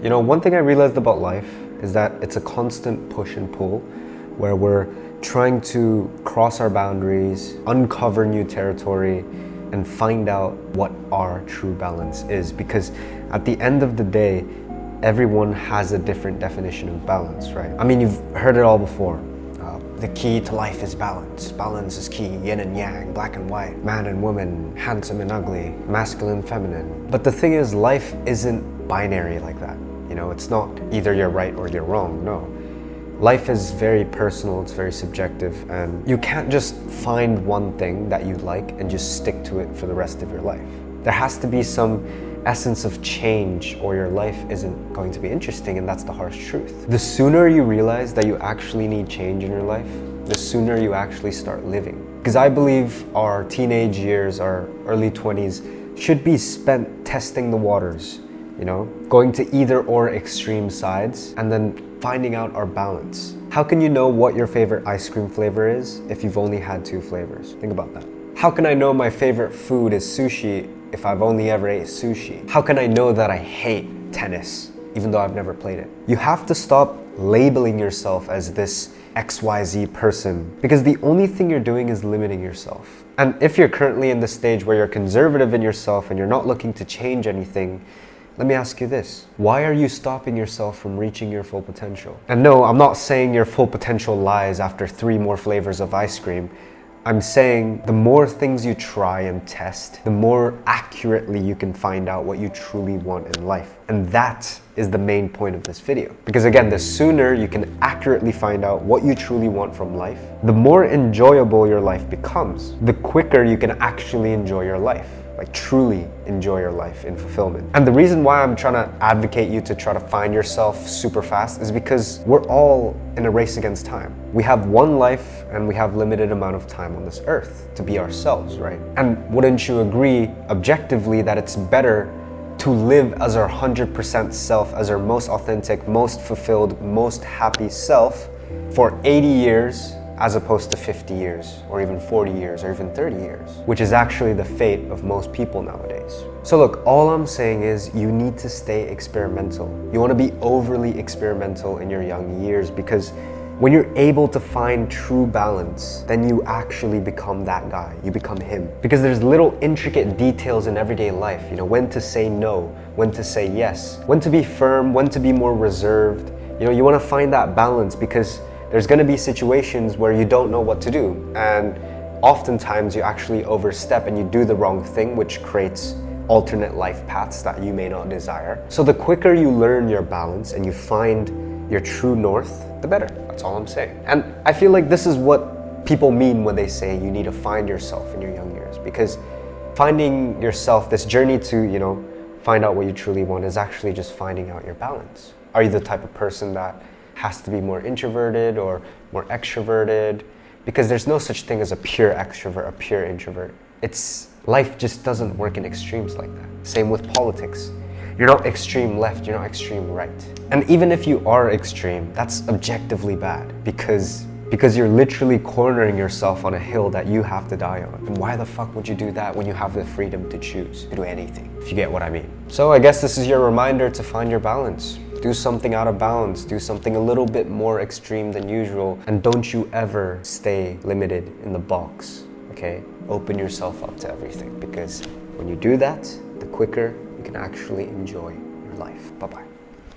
You know, one thing I realized about life is that it's a constant push and pull where we're trying to cross our boundaries, uncover new territory, and find out what our true balance is. Because at the end of the day, everyone has a different definition of balance, right? I mean, you've heard it all before. The key to life is balance. Balance is key. Yin and yang, black and white, man and woman, handsome and ugly, masculine, feminine. But the thing is, life isn't binary like that. You know, it's not either you're right or you're wrong, no. Life is very personal, it's very subjective, and you can't just find one thing that you like and just stick to it for the rest of your life. There has to be some essence of change or your life isn't going to be interesting, and that's the harsh truth. The sooner you realize that you actually need change in your life, the sooner you actually start living. Because I believe our teenage years, our early 20s, should be spent testing the waters, you know, going to either or extreme sides and then finding out our balance. How can you know what your favorite ice cream flavor is if you've only had 2 flavors? Think about that. How can I know my favorite food is sushi if I've only ever ate sushi? How can I know that I hate tennis even though I've never played it? You have to stop labeling yourself as this XYZ person, because the only thing you're doing is limiting yourself. And if you're currently in the stage where you're conservative in yourself and you're not looking to change anything, let me ask you this. Why are you stopping yourself from reaching your full potential? And no, I'm not saying your full potential lies after 3 more flavors of ice cream. I'm saying the more things you try and test, the more accurately you can find out what you truly want in life. And that is the main point of this video. Because again, the sooner you can accurately find out what you truly want from life, the more enjoyable your life becomes. The quicker you can actually enjoy your life. Like truly enjoy your life in fulfillment. And the reason why I'm trying to advocate you to try to find yourself super fast is because we're all in a race against time. We have one life and we have limited amount of time on this earth to be ourselves, right? And wouldn't you agree objectively that it's better to live as our 100% self, as our most authentic, most fulfilled, most happy self for 80 years as opposed to 50 years, or even 40 years, or even 30 years, which is actually the fate of most people nowadays. So look, all I'm saying is you need to stay experimental. You want to be overly experimental in your young years, because when you're able to find true balance, then you actually become that guy. You become him. Because there's little intricate details in everyday life, you know, when to say no, when to say yes, when to be firm, when to be more reserved. You know, you want to find that balance, because there's going to be situations where you don't know what to do, and oftentimes you actually overstep and you do the wrong thing, which creates alternate life paths that you may not desire. So the quicker you learn your balance and you find your true north, the better. That's all I'm saying. And I feel like this is what people mean when they say you need to find yourself in your young years, because finding yourself, this journey to, you know, find out what you truly want, is actually just finding out your balance. Are you the type of person that has to be more introverted or more extroverted? Because there's no such thing as a pure extrovert, a pure introvert. Life just doesn't work in extremes like that. Same with politics. You're not extreme left, you're not extreme right. And even if you are extreme, that's objectively bad, because you're literally cornering yourself on a hill that you have to die on. And why the fuck would you do that when you have the freedom to choose to do anything, if you get what I mean? So I guess this is your reminder to find your balance. Do something out of balance, do something a little bit more extreme than usual, and don't you ever stay limited in the box, okay? Open yourself up to everything, because when you do that, the quicker you can actually enjoy your life. Bye-bye.